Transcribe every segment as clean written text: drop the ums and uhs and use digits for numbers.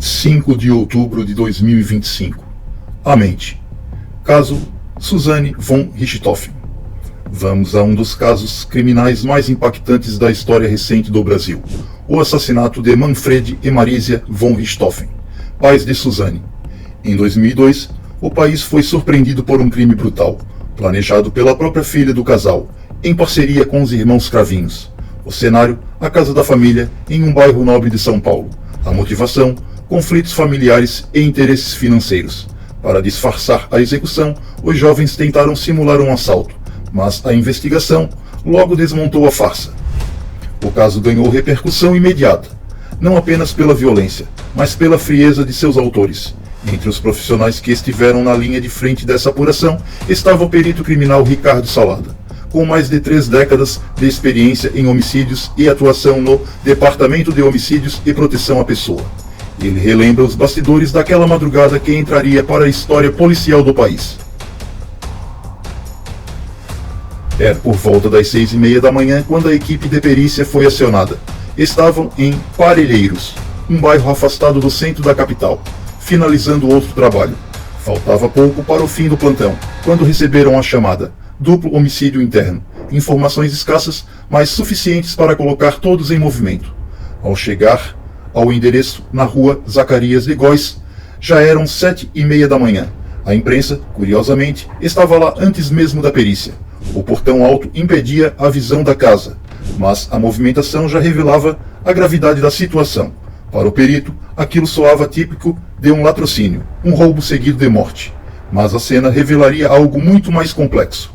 5 de outubro de 2025. A mente. Caso Suzanne von Richthofen. Vamos a um dos casos criminais mais impactantes da história recente do Brasil. O assassinato de Manfred e Marisia von Richthofen, pais de Suzanne. Em 2002, o país foi surpreendido por um crime brutal, planejado pela própria filha do casal, em parceria com os irmãos Cravinhos. O cenário, a casa da família, em um bairro nobre de São Paulo. A motivação, conflitos familiares e interesses financeiros. Para disfarçar a execução, os jovens tentaram simular um assalto, mas a investigação logo desmontou a farsa. O caso ganhou repercussão imediata, não apenas pela violência, mas pela frieza de seus autores. Entre os profissionais que estiveram na linha de frente dessa apuração estava o perito criminal Ricardo Salada, com mais de 3 décadas de experiência em homicídios e atuação no Departamento de Homicídios e Proteção à Pessoa. Ele relembra os bastidores daquela madrugada que entraria para a história policial do país. Era por volta das 6h30 da manhã quando a equipe de perícia foi acionada. Estavam em Parelheiros, um bairro afastado do centro da capital, finalizando outro trabalho. Faltava pouco para o fim do plantão, quando receberam a chamada: duplo homicídio interno. Informações escassas, mas suficientes para colocar todos em movimento. Ao chegar ao endereço na rua Zacarias de Góes, já eram 7h30 da manhã. A imprensa, curiosamente, estava lá antes mesmo da perícia. O portão alto impedia a visão da casa, mas a movimentação já revelava a gravidade da situação. Para o perito, aquilo soava típico de um latrocínio, um roubo seguido de morte. Mas a cena revelaria algo muito mais complexo.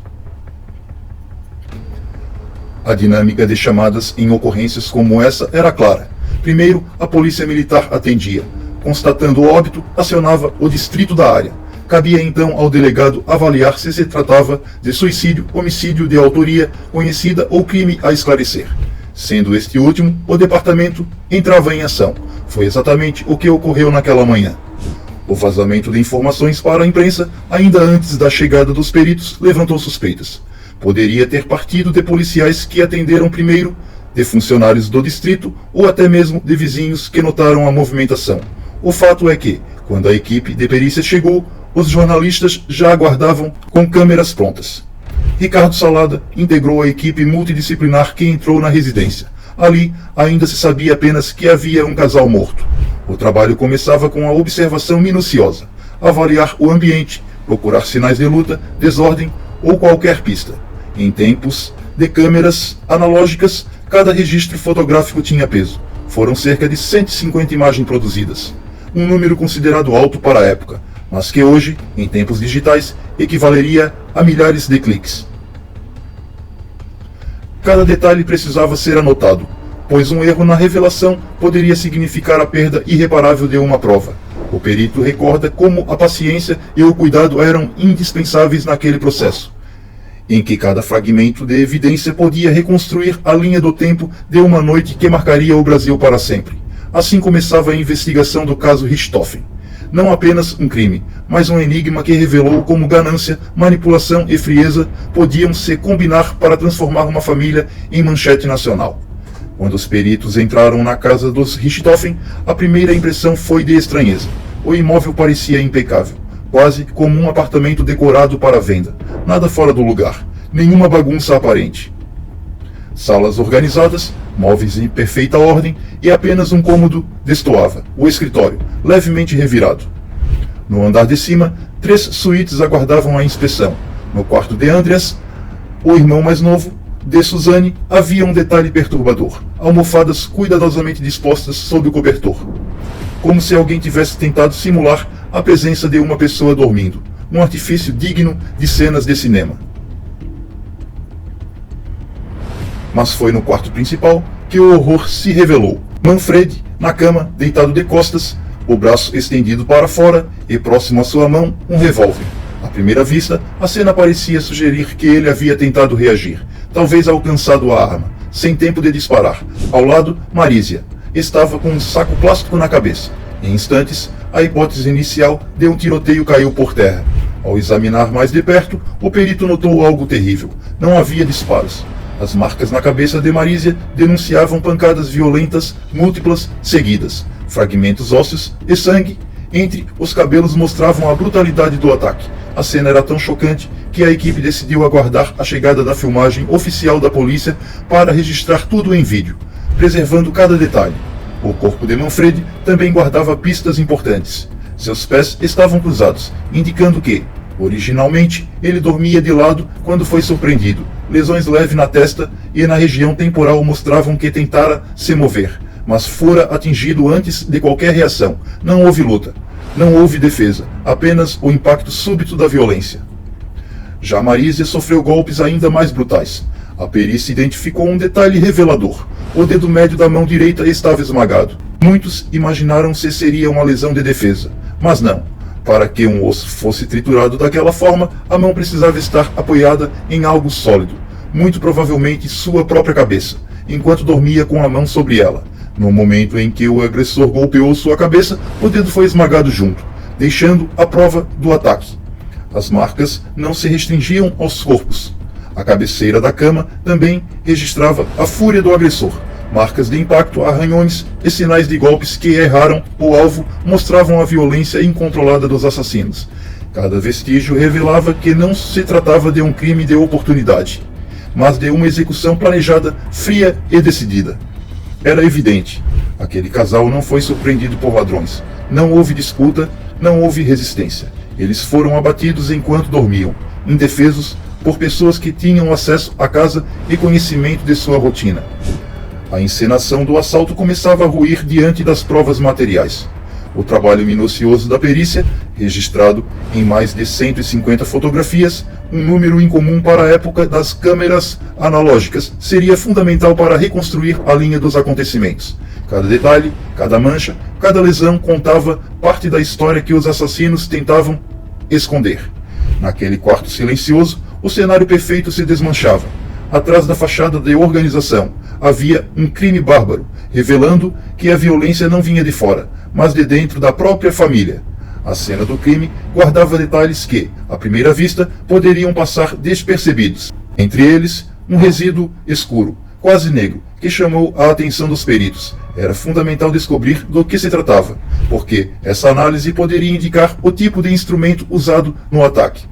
A dinâmica de chamadas em ocorrências como essa era clara. Primeiro, a polícia militar atendia. Constatando o óbito, acionava o distrito da área. Cabia então ao delegado avaliar se tratava de suicídio, homicídio de autoria conhecida ou crime a esclarecer. Sendo este último, o departamento entrava em ação. Foi exatamente o que ocorreu naquela manhã. O vazamento de informações para a imprensa, ainda antes da chegada dos peritos, levantou suspeitas. Poderia ter partido de policiais que atenderam primeiro, de funcionários do distrito ou até mesmo de vizinhos que notaram a movimentação. O fato é que, quando a equipe de perícia chegou, os jornalistas já aguardavam com câmeras prontas. Ricardo Salada integrou a equipe multidisciplinar que entrou na residência. Ali, ainda se sabia apenas que havia um casal morto. O trabalho começava com a observação minuciosa, avaliar o ambiente, procurar sinais de luta, desordem ou qualquer pista. Em tempos de câmeras analógicas, cada registro fotográfico tinha peso. Foram cerca de 150 imagens produzidas. Um número considerado alto para a época, mas que hoje, em tempos digitais, equivaleria a milhares de cliques. Cada detalhe precisava ser anotado, pois um erro na revelação poderia significar a perda irreparável de uma prova. O perito recorda como a paciência e o cuidado eram indispensáveis naquele processo, em que cada fragmento de evidência podia reconstruir a linha do tempo de uma noite que marcaria o Brasil para sempre. Assim começava a investigação do caso Richthofen. Não apenas um crime, mas um enigma que revelou como ganância, manipulação e frieza podiam se combinar para transformar uma família em manchete nacional. Quando os peritos entraram na casa dos Richthofen, a primeira impressão foi de estranheza. O imóvel parecia impecável, quase como um apartamento decorado para venda. Nada fora do lugar, nenhuma bagunça aparente. Salas organizadas, móveis em perfeita ordem e apenas um cômodo destoava, o escritório, levemente revirado. No andar de cima, 3 suítes aguardavam a inspeção. No quarto de Andreas, o irmão mais novo, de Suzanne, havia um detalhe perturbador: almofadas cuidadosamente dispostas sob o cobertor. Como se alguém tivesse tentado simular a presença de uma pessoa dormindo, um artifício digno de cenas de cinema. Mas foi no quarto principal que o horror se revelou. Manfred, na cama, deitado de costas, o braço estendido para fora e próximo à sua mão, um revólver. À primeira vista, a cena parecia sugerir que ele havia tentado reagir, talvez alcançado a arma, sem tempo de disparar. Ao lado, Marisia estava com um saco plástico na cabeça. Em instantes, a hipótese inicial de um tiroteio caiu por terra. Ao examinar mais de perto, o perito notou algo terrível. Não havia disparos. As marcas na cabeça de Marísia denunciavam pancadas violentas, múltiplas, seguidas. Fragmentos ósseos e sangue entre os cabelos mostravam a brutalidade do ataque. A cena era tão chocante que a equipe decidiu aguardar a chegada da filmagem oficial da polícia para registrar tudo em vídeo, preservando cada detalhe. O corpo de Manfred também guardava pistas importantes. Seus pés estavam cruzados, indicando que, originalmente, ele dormia de lado quando foi surpreendido. Lesões leves na testa e na região temporal mostravam que tentara se mover, mas fora atingido antes de qualquer reação. Não houve luta, não houve defesa, apenas o impacto súbito da violência. Já Marísia sofreu golpes ainda mais brutais. A perícia identificou um detalhe revelador. O dedo médio da mão direita estava esmagado. Muitos imaginaram se seria uma lesão de defesa, mas não. Para que um osso fosse triturado daquela forma, a mão precisava estar apoiada em algo sólido, muito provavelmente sua própria cabeça, enquanto dormia com a mão sobre ela. No momento em que o agressor golpeou sua cabeça, o dedo foi esmagado junto, deixando a prova do ataque. As marcas não se restringiam aos corpos. A cabeceira da cama também registrava a fúria do agressor. Marcas de impacto, arranhões e sinais de golpes que erraram o alvo mostravam a violência incontrolada dos assassinos. Cada vestígio revelava que não se tratava de um crime de oportunidade, mas de uma execução planejada, fria e decidida. Era evidente. Aquele casal não foi surpreendido por ladrões. Não houve disputa, não houve resistência. Eles foram abatidos enquanto dormiam, indefesos por pessoas que tinham acesso à casa e conhecimento de sua rotina. A encenação do assalto começava a ruir diante das provas materiais. O trabalho minucioso da perícia, registrado em mais de 150 fotografias, um número incomum para a época das câmeras analógicas, seria fundamental para reconstruir a linha dos acontecimentos. Cada detalhe, cada mancha, cada lesão contava parte da história que os assassinos tentavam esconder. Naquele quarto silencioso, o cenário perfeito se desmanchava. Atrás da fachada de organização, havia um crime bárbaro, revelando que a violência não vinha de fora, mas de dentro da própria família. A cena do crime guardava detalhes que, à primeira vista, poderiam passar despercebidos. Entre eles, um resíduo escuro, quase negro, que chamou a atenção dos peritos. Era fundamental descobrir do que se tratava, porque essa análise poderia indicar o tipo de instrumento usado no ataque.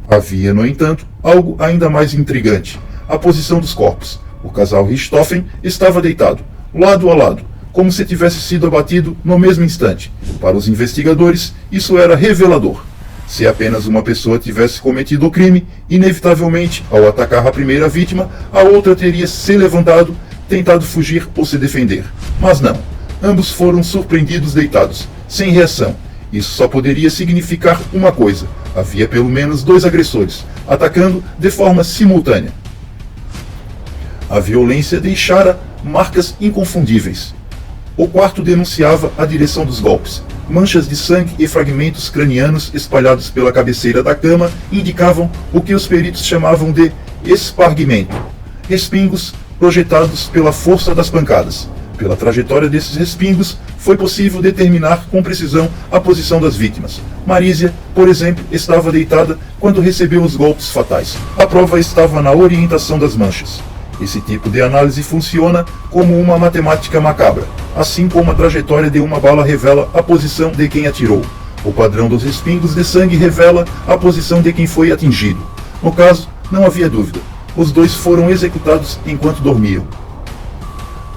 Havia, no entanto, algo ainda mais intrigante: a posição dos corpos. O casal Richthofen estava deitado, lado a lado, como se tivesse sido abatido no mesmo instante. Para os investigadores, isso era revelador. Se apenas uma pessoa tivesse cometido o crime, inevitavelmente, ao atacar a primeira vítima, a outra teria se levantado, tentado fugir ou se defender. Mas não. Ambos foram surpreendidos deitados, sem reação. Isso só poderia significar uma coisa: havia pelo menos dois agressores, atacando de forma simultânea. A violência deixara marcas inconfundíveis. O quarto denunciava a direção dos golpes. Manchas de sangue e fragmentos cranianos espalhados pela cabeceira da cama indicavam o que os peritos chamavam de espargimento. Respingos projetados pela força das pancadas. Pela trajetória desses respingos, foi possível determinar com precisão a posição das vítimas. Marísia, por exemplo, estava deitada quando recebeu os golpes fatais. A prova estava na orientação das manchas. Esse tipo de análise funciona como uma matemática macabra, assim como a trajetória de uma bala revela a posição de quem atirou. O padrão dos respingos de sangue revela a posição de quem foi atingido. No caso, não havia dúvida. Os dois foram executados enquanto dormiam.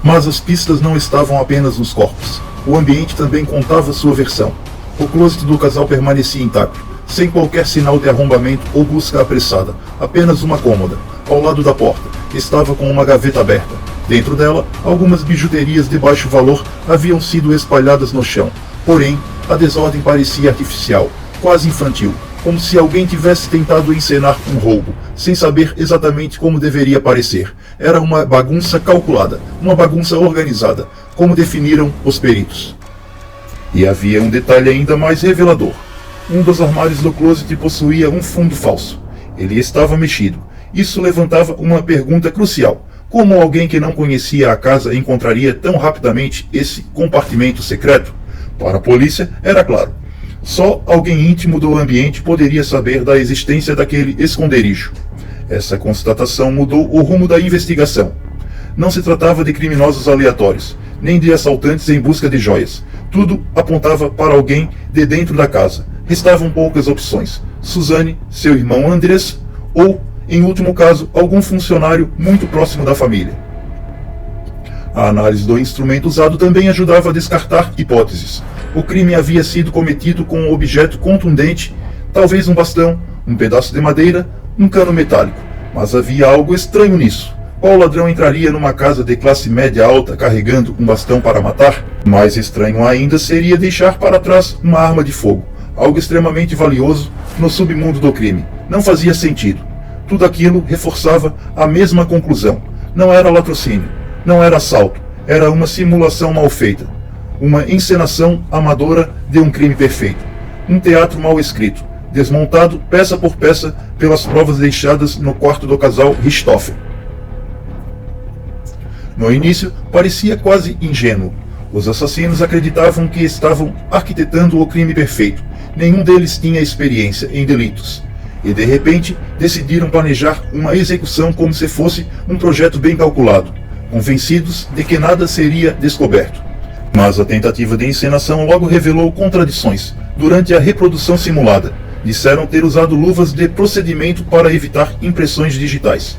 Mas as pistas não estavam apenas nos corpos. O ambiente também contava sua versão. O closet do casal permanecia intacto, sem qualquer sinal de arrombamento ou busca apressada. Apenas uma cômoda, ao lado da porta, estava com uma gaveta aberta. Dentro dela, algumas bijuterias de baixo valor haviam sido espalhadas no chão. Porém, a desordem parecia artificial, quase infantil, como se alguém tivesse tentado encenar um roubo, sem saber exatamente como deveria parecer. Era uma bagunça calculada, uma bagunça organizada, como definiram os peritos. E havia um detalhe ainda mais revelador. Um dos armários do closet possuía um fundo falso. Ele estava mexido. Isso levantava uma pergunta crucial: como alguém que não conhecia a casa encontraria tão rapidamente esse compartimento secreto? Para a polícia, era claro. Só alguém íntimo do ambiente poderia saber da existência daquele esconderijo. Essa constatação mudou o rumo da investigação. Não se tratava de criminosos aleatórios, nem de assaltantes em busca de joias. Tudo apontava para alguém de dentro da casa. Restavam poucas opções: Suzane, seu irmão Andrés, ou, em último caso, algum funcionário muito próximo da família. A análise do instrumento usado também ajudava a descartar hipóteses. O crime havia sido cometido com um objeto contundente, talvez um bastão, um pedaço de madeira, um cano metálico. Mas havia algo estranho nisso. Qual ladrão entraria numa casa de classe média alta carregando um bastão para matar? Mais estranho ainda seria deixar para trás uma arma de fogo, algo extremamente valioso no submundo do crime. Não fazia sentido. Tudo aquilo reforçava a mesma conclusão. Não era latrocínio, não era assalto, era uma simulação mal feita. Uma encenação amadora de um crime perfeito. Um teatro mal escrito, desmontado peça por peça pelas provas deixadas no quarto do casal Richthofen. No início, parecia quase ingênuo. Os assassinos acreditavam que estavam arquitetando o crime perfeito. Nenhum deles tinha experiência em delitos. E de repente, decidiram planejar uma execução como se fosse um projeto bem calculado, convencidos de que nada seria descoberto. Mas a tentativa de encenação logo revelou contradições. Durante a reprodução simulada, disseram ter usado luvas de procedimento para evitar impressões digitais.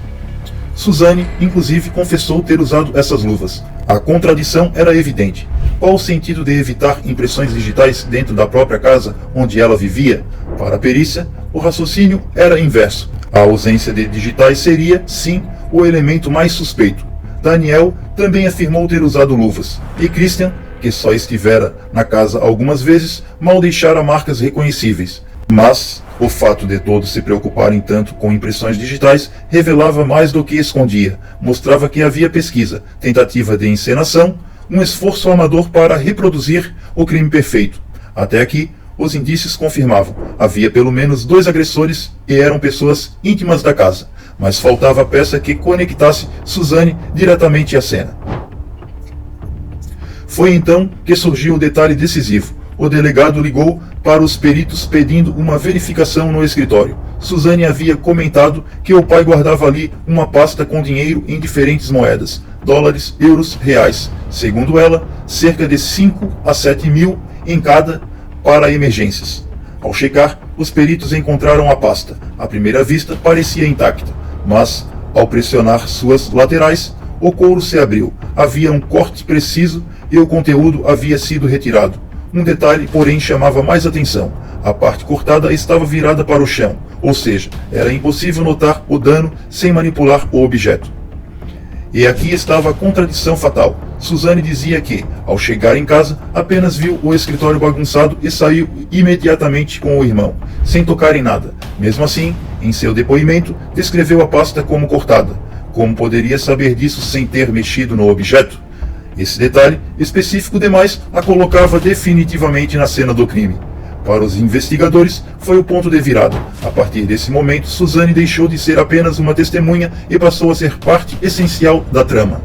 Suzane, inclusive, confessou ter usado essas luvas. A contradição era evidente. Qual o sentido de evitar impressões digitais dentro da própria casa onde ela vivia? Para a perícia, o raciocínio era inverso. A ausência de digitais seria, sim, o elemento mais suspeito. Daniel também afirmou ter usado luvas, e Christian, que só estivera na casa algumas vezes, mal deixara marcas reconhecíveis. Mas o fato de todos se preocuparem tanto com impressões digitais revelava mais do que escondia. Mostrava que havia pesquisa, tentativa de encenação, um esforço amador para reproduzir o crime perfeito. Até aqui, os indícios confirmavam. Havia pelo menos 2 agressores e eram pessoas íntimas da casa. Mas faltava a peça que conectasse Suzane diretamente à cena. Foi então que surgiu o detalhe decisivo. O delegado ligou para os peritos pedindo uma verificação no escritório. Suzane havia comentado que o pai guardava ali uma pasta com dinheiro em diferentes moedas, dólares, euros, reais. Segundo ela, cerca de 5 a 7 mil em cada para emergências. Ao checar, os peritos encontraram a pasta. À primeira vista, parecia intacta, mas, ao pressionar suas laterais, o couro se abriu. Havia um corte preciso e o conteúdo havia sido retirado. Um detalhe, porém, chamava mais atenção. A parte cortada estava virada para o chão, ou seja, era impossível notar o dano sem manipular o objeto. E aqui estava a contradição fatal. Suzane dizia que, ao chegar em casa, apenas viu o escritório bagunçado e saiu imediatamente com o irmão, sem tocar em nada. Mesmo assim, em seu depoimento, descreveu a pasta como cortada. Como poderia saber disso sem ter mexido no objeto? Esse detalhe, específico demais, a colocava definitivamente na cena do crime. Para os investigadores, foi o ponto de virada. A partir desse momento, Suzane deixou de ser apenas uma testemunha e passou a ser parte essencial da trama.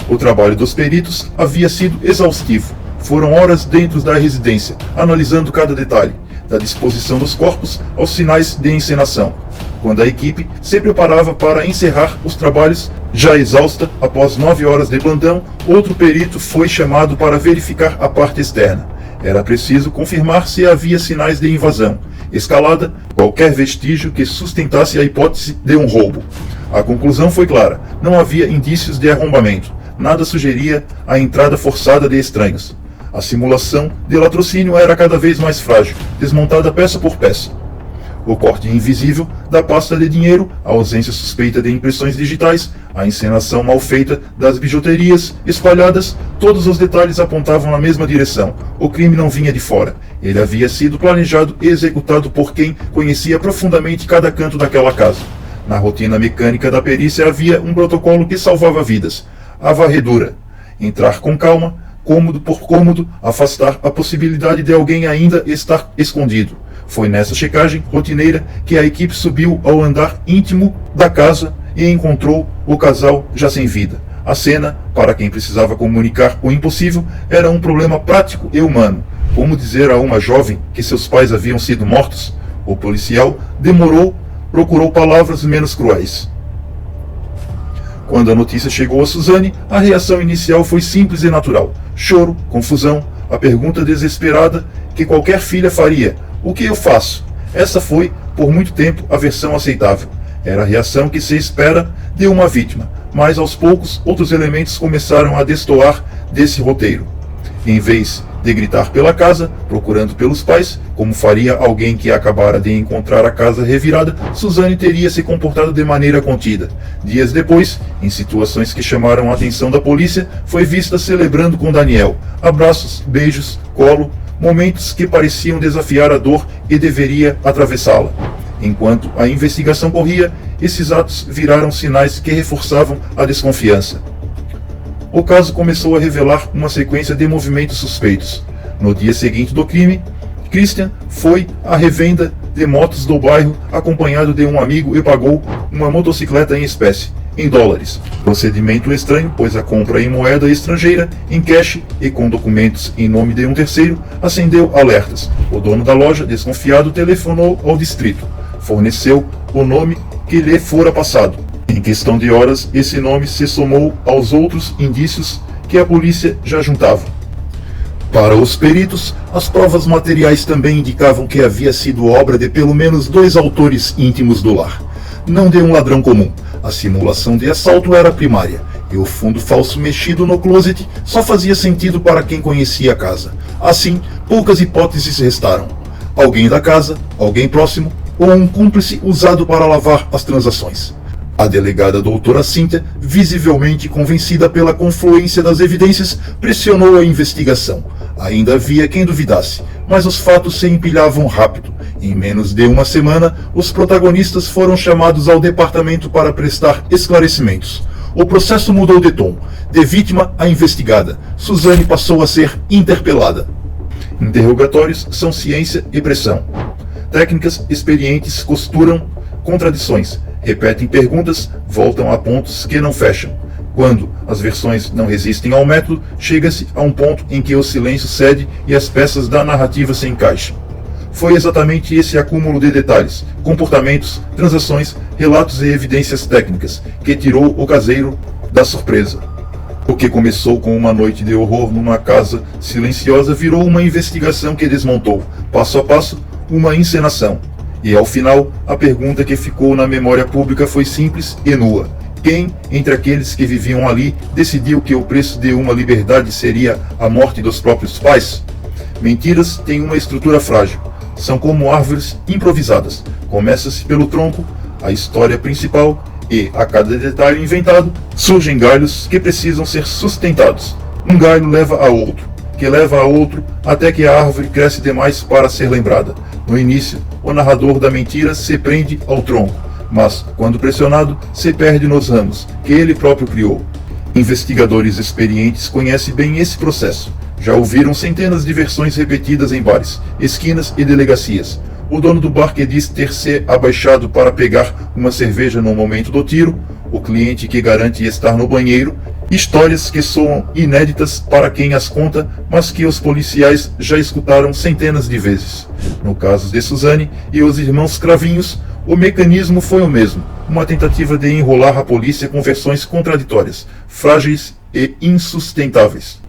O trabalho dos peritos havia sido exaustivo. Foram horas dentro da residência, analisando cada detalhe, da disposição dos corpos aos sinais de encenação. Quando a equipe se preparava para encerrar os trabalhos, já exausta, após 9 horas de plantão, outro perito foi chamado para verificar a parte externa. Era preciso confirmar se havia sinais de invasão, escalada, qualquer vestígio que sustentasse a hipótese de um roubo. A conclusão foi clara: não havia indícios de arrombamento. Nada sugeria a entrada forçada de estranhos. A simulação de latrocínio era cada vez mais frágil, desmontada peça por peça. O corte invisível da pasta de dinheiro, a ausência suspeita de impressões digitais, a encenação mal feita das bijuterias espalhadas, todos os detalhes apontavam na mesma direção. O crime não vinha de fora. Ele havia sido planejado e executado por quem conhecia profundamente cada canto daquela casa. Na rotina mecânica da perícia havia um protocolo que salvava vidas: a varredura. Entrar com calma, cômodo por cômodo, afastar a possibilidade de alguém ainda estar escondido. Foi nessa checagem rotineira que a equipe subiu ao andar íntimo da casa e encontrou o casal já sem vida. A cena, para quem precisava comunicar o impossível, era um problema prático e humano. Como dizer a uma jovem que seus pais haviam sido mortos? O policial demorou procurou palavras menos cruéis. Quando a notícia chegou a Suzane, a reação inicial foi simples e natural. Choro, confusão, a pergunta desesperada que qualquer filha faria: o que eu faço? Essa foi, por muito tempo, a versão aceitável. Era a reação que se espera de uma vítima, mas aos poucos outros elementos começaram a destoar desse roteiro. Em vez de gritar pela casa, procurando pelos pais, como faria alguém que acabara de encontrar a casa revirada, Suzane teria se comportado de maneira contida. Dias depois, em situações que chamaram a atenção da polícia, foi vista celebrando com Daniel. Abraços, beijos, colo, momentos que pareciam desafiar a dor e deveria atravessá-la. Enquanto a investigação corria, esses atos viraram sinais que reforçavam a desconfiança. O caso começou a revelar uma sequência de movimentos suspeitos. No dia seguinte do crime, Christian foi à revenda de motos do bairro acompanhado de um amigo e pagou uma motocicleta em espécie, em dólares. Procedimento estranho, pois a compra em moeda estrangeira, em cash e com documentos em nome de um terceiro, acendeu alertas. O dono da loja, desconfiado, telefonou ao distrito. Forneceu o nome que lhe fora passado. Em questão de horas, esse nome se somou aos outros indícios que a polícia já juntava. Para os peritos, as provas materiais também indicavam que havia sido obra de pelo menos 2 autores íntimos do lar, não de um ladrão comum. A simulação de assalto era primária, e o fundo falso mexido no closet só fazia sentido para quem conhecia a casa. Assim, poucas hipóteses restaram. Alguém da casa, alguém próximo, ou um cúmplice usado para lavar as transações. A delegada doutora Cíntia, visivelmente convencida pela confluência das evidências, pressionou a investigação. Ainda havia quem duvidasse, mas os fatos se empilhavam rápido. Em menos de uma semana, os protagonistas foram chamados ao departamento para prestar esclarecimentos. O processo mudou de tom. De vítima a investigada, Suzane passou a ser interpelada. Interrogatórios são ciência e pressão. Técnicas experientes costuram contradições, repetem perguntas, voltam a pontos que não fecham. Quando as versões não resistem ao método, chega-se a um ponto em que o silêncio cede e as peças da narrativa se encaixam. Foi exatamente esse acúmulo de detalhes, comportamentos, transações, relatos e evidências técnicas que tirou o caseiro da surpresa. O que começou com uma noite de horror numa casa silenciosa virou uma investigação que desmontou, passo a passo, uma encenação. E ao final, a pergunta que ficou na memória pública foi simples e nua. Quem, entre aqueles que viviam ali, decidiu que o preço de uma liberdade seria a morte dos próprios pais? Mentiras têm uma estrutura frágil. São como árvores improvisadas. Começa-se pelo tronco, a história principal, e, a cada detalhe inventado, surgem galhos que precisam ser sustentados. Um galho leva a outro, que leva a outro, até que a árvore cresce demais para ser lembrada. No início, o narrador da mentira se prende ao tronco, mas, quando pressionado, se perde nos ramos, que ele próprio criou. Investigadores experientes conhecem bem esse processo. Já ouviram centenas de versões repetidas em bares, esquinas e delegacias. O dono do bar que diz ter se abaixado para pegar uma cerveja no momento do tiro, o cliente que garante estar no banheiro, histórias que soam inéditas para quem as conta, mas que os policiais já escutaram centenas de vezes. No caso de Suzane e os irmãos Cravinhos, o mecanismo foi o mesmo, uma tentativa de enrolar a polícia com versões contraditórias, frágeis e insustentáveis.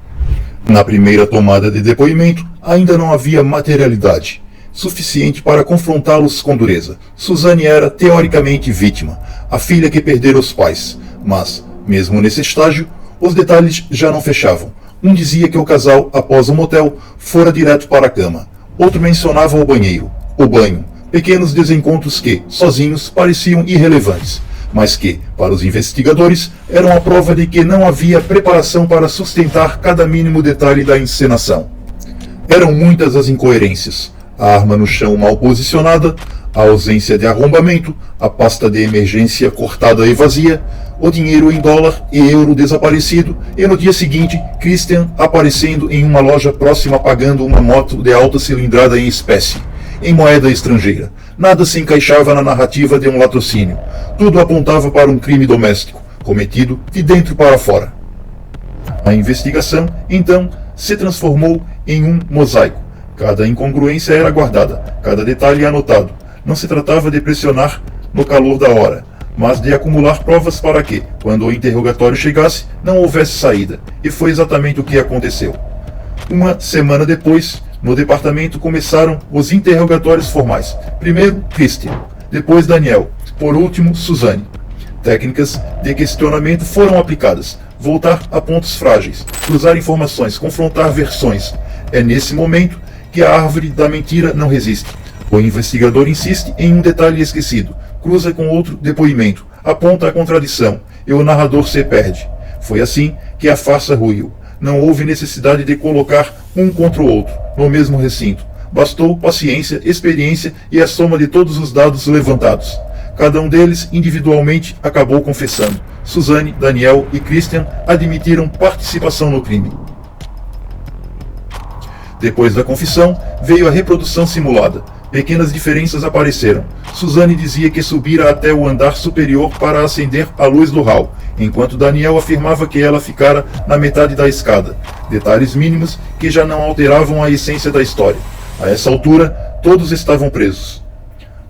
Na primeira tomada de depoimento, ainda não havia materialidade suficiente para confrontá-los com dureza. Suzane era, teoricamente, vítima, a filha que perdera os pais, mas, mesmo nesse estágio, os detalhes já não fechavam. Um dizia que o casal, após o motel, fora direto para a cama. Outro mencionava o banheiro, o banho, pequenos desencontros que, sozinhos, pareciam irrelevantes, mas que, para os investigadores, eram a prova de que não havia preparação para sustentar cada mínimo detalhe da encenação. Eram muitas as incoerências. A arma no chão mal posicionada, a ausência de arrombamento, a pasta de emergência cortada e vazia, o dinheiro em dólar e euro desaparecido, e no dia seguinte, Christian aparecendo em uma loja próxima pagando uma moto de alta cilindrada em espécie, em moeda estrangeira. Nada se encaixava na narrativa de um latrocínio. Tudo apontava para um crime doméstico, cometido de dentro para fora. A investigação, então, se transformou em um mosaico. Cada incongruência era guardada, cada detalhe anotado. Não se tratava de pressionar no calor da hora, mas de acumular provas para que, quando o interrogatório chegasse, não houvesse saída, e foi exatamente o que aconteceu. Uma semana depois, no departamento começaram os interrogatórios formais. Primeiro, Christian, depois Daniel, por último, Suzane. Técnicas de questionamento foram aplicadas. Voltar a pontos frágeis, cruzar informações, confrontar versões. É nesse momento que a árvore da mentira não resiste. O investigador insiste em um detalhe esquecido, cruza com outro depoimento, aponta a contradição, e o narrador se perde. Foi assim que a farsa ruiu. Não houve necessidade de colocar um contra o outro, no mesmo recinto. Bastou paciência, experiência e a soma de todos os dados levantados. Cada um deles, individualmente, acabou confessando. Suzane, Daniel e Christian admitiram participação no crime. Depois da confissão, veio a reprodução simulada. Pequenas diferenças apareceram. Suzane dizia que subira até o andar superior para acender a luz do hall, enquanto Daniel afirmava que ela ficara na metade da escada. Detalhes mínimos que já não alteravam a essência da história. A essa altura, todos estavam presos.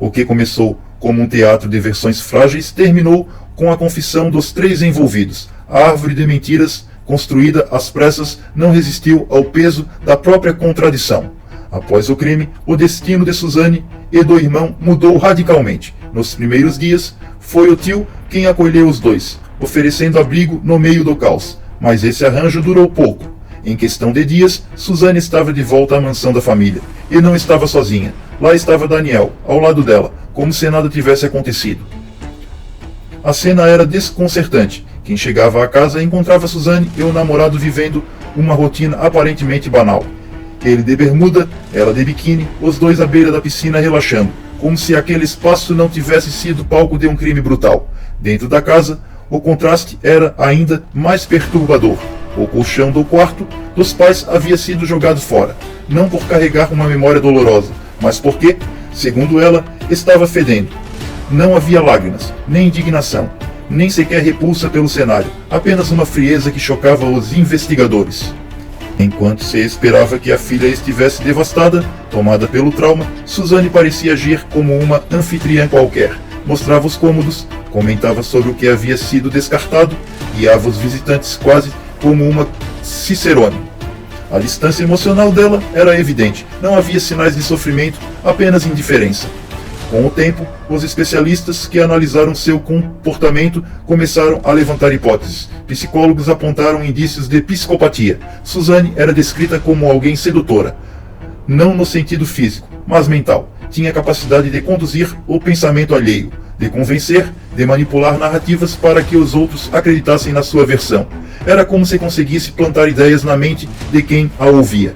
O que começou como um teatro de versões frágeis terminou com a confissão dos três envolvidos. A árvore de mentiras, construída às pressas, não resistiu ao peso da própria contradição. Após o crime, o destino de Suzane e do irmão mudou radicalmente. Nos primeiros dias, foi o tio quem acolheu os dois, oferecendo abrigo no meio do caos. Mas esse arranjo durou pouco. Em questão de dias, Suzane estava de volta à mansão da família. E não estava sozinha. Lá estava Daniel, ao lado dela, como se nada tivesse acontecido. A cena era desconcertante. Quem chegava à casa encontrava Suzane e o namorado vivendo uma rotina aparentemente banal. Ele de bermuda, ela de biquíni, os dois à beira da piscina relaxando, como se aquele espaço não tivesse sido palco de um crime brutal. Dentro da casa, o contraste era ainda mais perturbador. O colchão do quarto dos pais havia sido jogado fora, não por carregar uma memória dolorosa, mas porque, segundo ela, estava fedendo. Não havia lágrimas, nem indignação, nem sequer repulsa pelo cenário, apenas uma frieza que chocava os investigadores. Enquanto se esperava que a filha estivesse devastada, tomada pelo trauma, Suzane parecia agir como uma anfitriã qualquer. Mostrava os cômodos, comentava sobre o que havia sido descartado, guiava os visitantes quase como uma cicerone. A distância emocional dela era evidente, não havia sinais de sofrimento, apenas indiferença. Com o tempo, os especialistas que analisaram seu comportamento começaram a levantar hipóteses. Psicólogos apontaram indícios de psicopatia. Suzane era descrita como alguém sedutora, não no sentido físico, mas mental. Tinha capacidade de conduzir o pensamento alheio, de convencer, de manipular narrativas para que os outros acreditassem na sua versão. Era como se conseguisse plantar ideias na mente de quem a ouvia.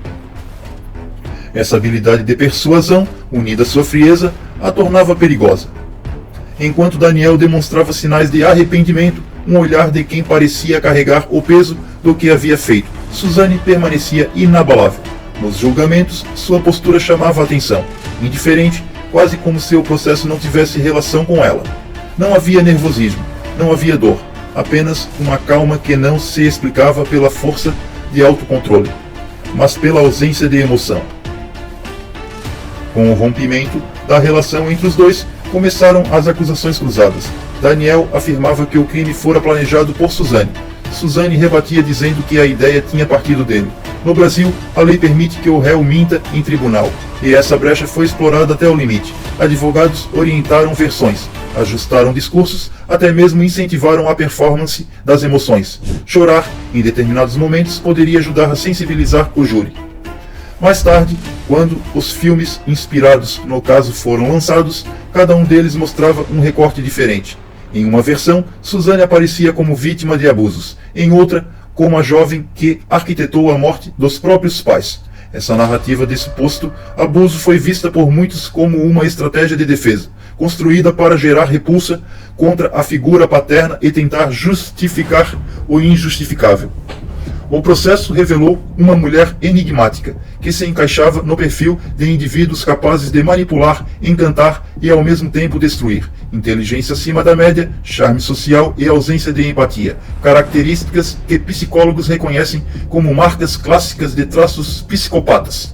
Essa habilidade de persuasão, unida à sua frieza, a tornava perigosa. Enquanto Daniel demonstrava sinais de arrependimento, um olhar de quem parecia carregar o peso do que havia feito, Suzane permanecia inabalável. Nos julgamentos, sua postura chamava a atenção, indiferente, quase como se o processo não tivesse relação com ela. Não havia nervosismo, não havia dor, apenas uma calma que não se explicava pela força de autocontrole, mas pela ausência de emoção. Com o rompimento da relação entre os dois, começaram as acusações cruzadas. Daniel afirmava que o crime fora planejado por Suzane. Suzane rebatia dizendo que a ideia tinha partido dele. No Brasil, a lei permite que o réu minta em tribunal, e essa brecha foi explorada até o limite. Advogados orientaram versões, ajustaram discursos, até mesmo incentivaram a performance das emoções. Chorar, em determinados momentos, poderia ajudar a sensibilizar o júri. Mais tarde, quando os filmes inspirados no caso foram lançados, cada um deles mostrava um recorte diferente. Em uma versão, Suzane aparecia como vítima de abusos, em outra, como a jovem que arquitetou a morte dos próprios pais. Essa narrativa de suposto abuso foi vista por muitos como uma estratégia de defesa, construída para gerar repulsa contra a figura paterna e tentar justificar o injustificável. O processo revelou uma mulher enigmática, que se encaixava no perfil de indivíduos capazes de manipular, encantar e ao mesmo tempo destruir. Inteligência acima da média, charme social e ausência de empatia, características que psicólogos reconhecem como marcas clássicas de traços psicopatas.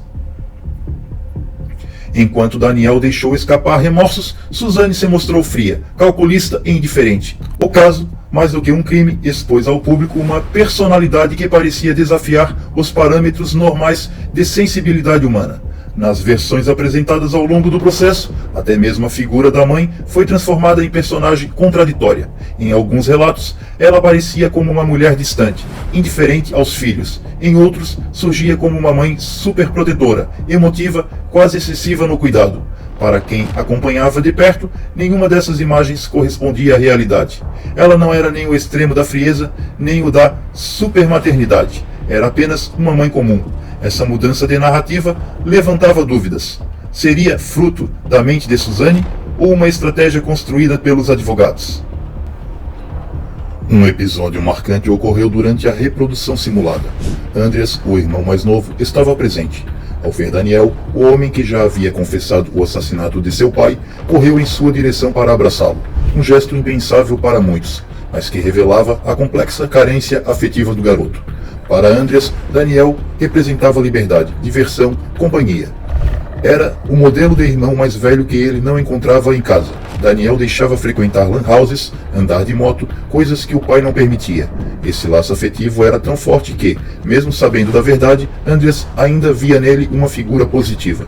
Enquanto Daniel deixou escapar remorsos, Suzane se mostrou fria, calculista e indiferente. O caso, mais do que um crime, expôs ao público uma personalidade que parecia desafiar os parâmetros normais de sensibilidade humana. Nas versões apresentadas ao longo do processo, até mesmo a figura da mãe foi transformada em personagem contraditória. Em alguns relatos, ela aparecia como uma mulher distante, indiferente aos filhos. Em outros, surgia como uma mãe superprotetora, emotiva, quase excessiva no cuidado. Para quem acompanhava de perto, nenhuma dessas imagens correspondia à realidade. Ela não era nem o extremo da frieza, nem o da supermaternidade. Era apenas uma mãe comum. Essa mudança de narrativa levantava dúvidas. Seria fruto da mente de Suzane ou uma estratégia construída pelos advogados? Um episódio marcante ocorreu durante a reprodução simulada. Andreas, o irmão mais novo, estava presente. Ao ver Daniel, o homem que já havia confessado o assassinato de seu pai, correu em sua direção para abraçá-lo. Um gesto impensável para muitos, mas que revelava a complexa carência afetiva do garoto. Para Andreas, Daniel representava liberdade, diversão, companhia. Era o modelo de irmão mais velho que ele não encontrava em casa. Daniel deixava frequentar lan houses, andar de moto, coisas que o pai não permitia. Esse laço afetivo era tão forte que, mesmo sabendo da verdade, Andreas ainda via nele uma figura positiva.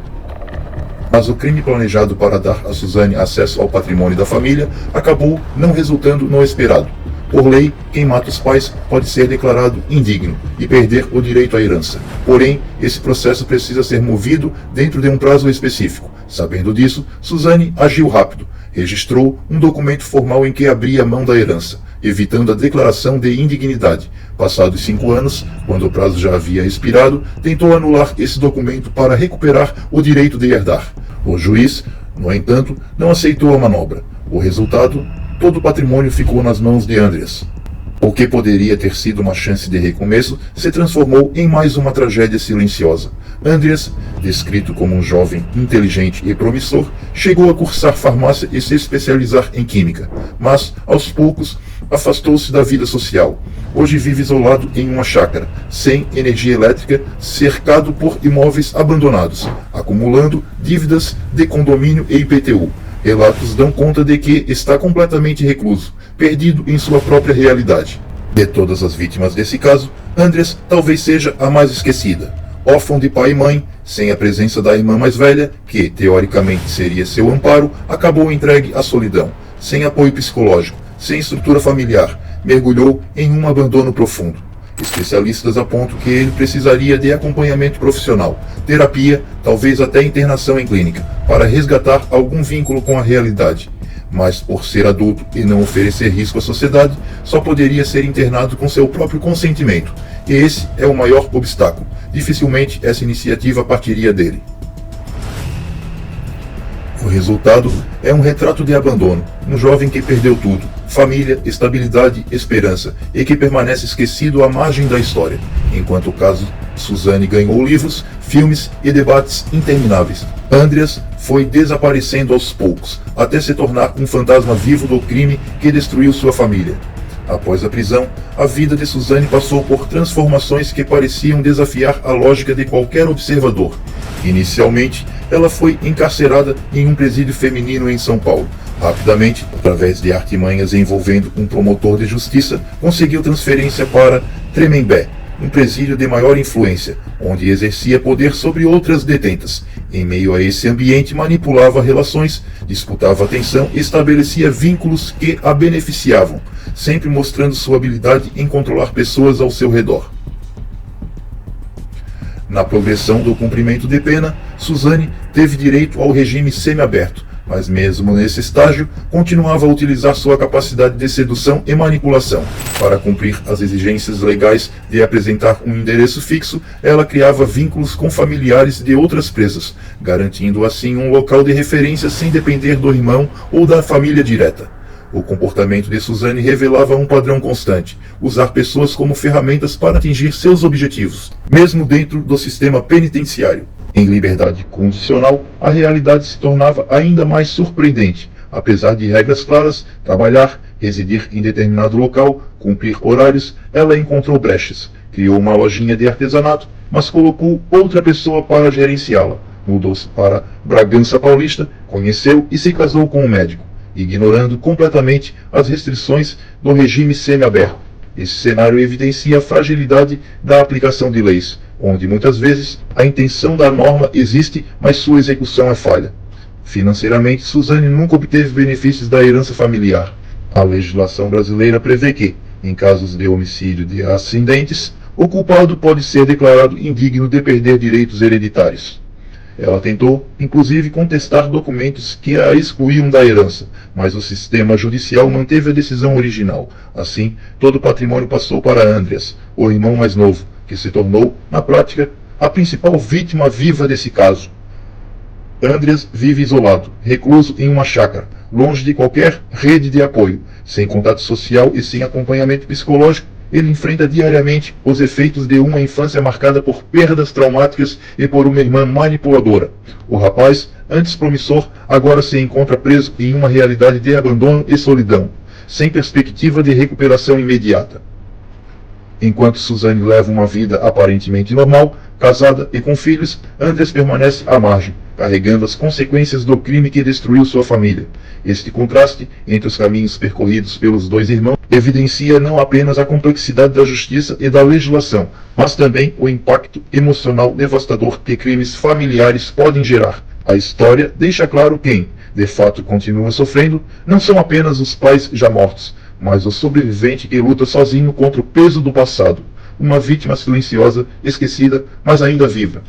Mas o crime planejado para dar a Suzane acesso ao patrimônio da família acabou não resultando no esperado. Por lei, quem mata os pais pode ser declarado indigno e perder o direito à herança. Porém, esse processo precisa ser movido dentro de um prazo específico. Sabendo disso, Suzane agiu rápido. Registrou um documento formal em que abria mão da herança, evitando a declaração de indignidade. Passados 5 anos, quando o prazo já havia expirado, tentou anular esse documento para recuperar o direito de herdar. O juiz, no entanto, não aceitou a manobra. O resultado: todo o patrimônio ficou nas mãos de Andreas. O que poderia ter sido uma chance de recomeço se transformou em mais uma tragédia silenciosa. Andreas, descrito como um jovem inteligente e promissor, chegou a cursar farmácia e se especializar em química, mas, aos poucos, afastou-se da vida social. Hoje vive isolado em uma chácara, sem energia elétrica, cercado por imóveis abandonados, acumulando dívidas de condomínio e IPTU. Relatos dão conta de que está completamente recluso, perdido em sua própria realidade. De todas as vítimas desse caso, Andreas talvez seja a mais esquecida. Órfão de pai e mãe, sem a presença da irmã mais velha, que teoricamente seria seu amparo, acabou entregue à solidão, sem apoio psicológico, sem estrutura familiar, mergulhou em um abandono profundo. Especialistas apontam que ele precisaria de acompanhamento profissional, terapia, talvez até internação em clínica, para resgatar algum vínculo com a realidade. Mas, por ser adulto e não oferecer risco à sociedade, só poderia ser internado com seu próprio consentimento. E esse é o maior obstáculo. Dificilmente essa iniciativa partiria dele. O resultado é um retrato de abandono, um jovem que perdeu tudo: família, estabilidade, esperança, e que permanece esquecido à margem da história, enquanto o caso Suzane ganhou livros, filmes e debates intermináveis. Andreas foi desaparecendo aos poucos, até se tornar um fantasma vivo do crime que destruiu sua família. Após a prisão, a vida de Suzane passou por transformações que pareciam desafiar a lógica de qualquer observador. Inicialmente, ela foi encarcerada em um presídio feminino em São Paulo. Rapidamente, através de artimanhas envolvendo um promotor de justiça, conseguiu transferência para Tremembé, um presídio de maior influência, onde exercia poder sobre outras detentas. Em meio a esse ambiente, manipulava relações, disputava atenção e estabelecia vínculos que a beneficiavam, sempre mostrando sua habilidade em controlar pessoas ao seu redor. Na progressão do cumprimento de pena, Suzane teve direito ao regime semiaberto, mas mesmo nesse estágio, continuava a utilizar sua capacidade de sedução e manipulação. Para cumprir as exigências legais de apresentar um endereço fixo, ela criava vínculos com familiares de outras presas, garantindo assim um local de referência sem depender do irmão ou da família direta. O comportamento de Suzane revelava um padrão constante: usar pessoas como ferramentas para atingir seus objetivos, mesmo dentro do sistema penitenciário. Em liberdade condicional, a realidade se tornava ainda mais surpreendente. Apesar de regras claras, trabalhar, residir em determinado local, cumprir horários, ela encontrou brechas. Criou uma lojinha de artesanato, mas colocou outra pessoa para gerenciá-la. Mudou-se para Bragança Paulista, conheceu e se casou com um médico, ignorando completamente as restrições do regime semiaberto. Esse cenário evidencia a fragilidade da aplicação de leis, onde muitas vezes a intenção da norma existe, mas sua execução é falha. Financeiramente, Suzane nunca obteve benefícios da herança familiar. A legislação brasileira prevê que, em casos de homicídio de ascendentes, o culpado pode ser declarado indigno de perder direitos hereditários. Ela tentou, inclusive, contestar documentos que a excluíam da herança, mas o sistema judicial manteve a decisão original. Assim, todo o patrimônio passou para Andreas, o irmão mais novo, que se tornou, na prática, a principal vítima viva desse caso. Andreas vive isolado, recluso em uma chácara, longe de qualquer rede de apoio, sem contato social e sem acompanhamento psicológico. Ele enfrenta diariamente os efeitos de uma infância marcada por perdas traumáticas e por uma irmã manipuladora. O rapaz, antes promissor, agora se encontra preso em uma realidade de abandono e solidão, sem perspectiva de recuperação imediata. Enquanto Suzane leva uma vida aparentemente normal, casada e com filhos, Andreas permanece à margem, carregando as consequências do crime que destruiu sua família. Este contraste entre os caminhos percorridos pelos dois irmãos evidencia não apenas a complexidade da justiça e da legislação, mas também o impacto emocional devastador que crimes familiares podem gerar. A história deixa claro quem, de fato, continua sofrendo não são apenas os pais já mortos, mas o sobrevivente que luta sozinho contra o peso do passado, uma vítima silenciosa, esquecida, mas ainda viva.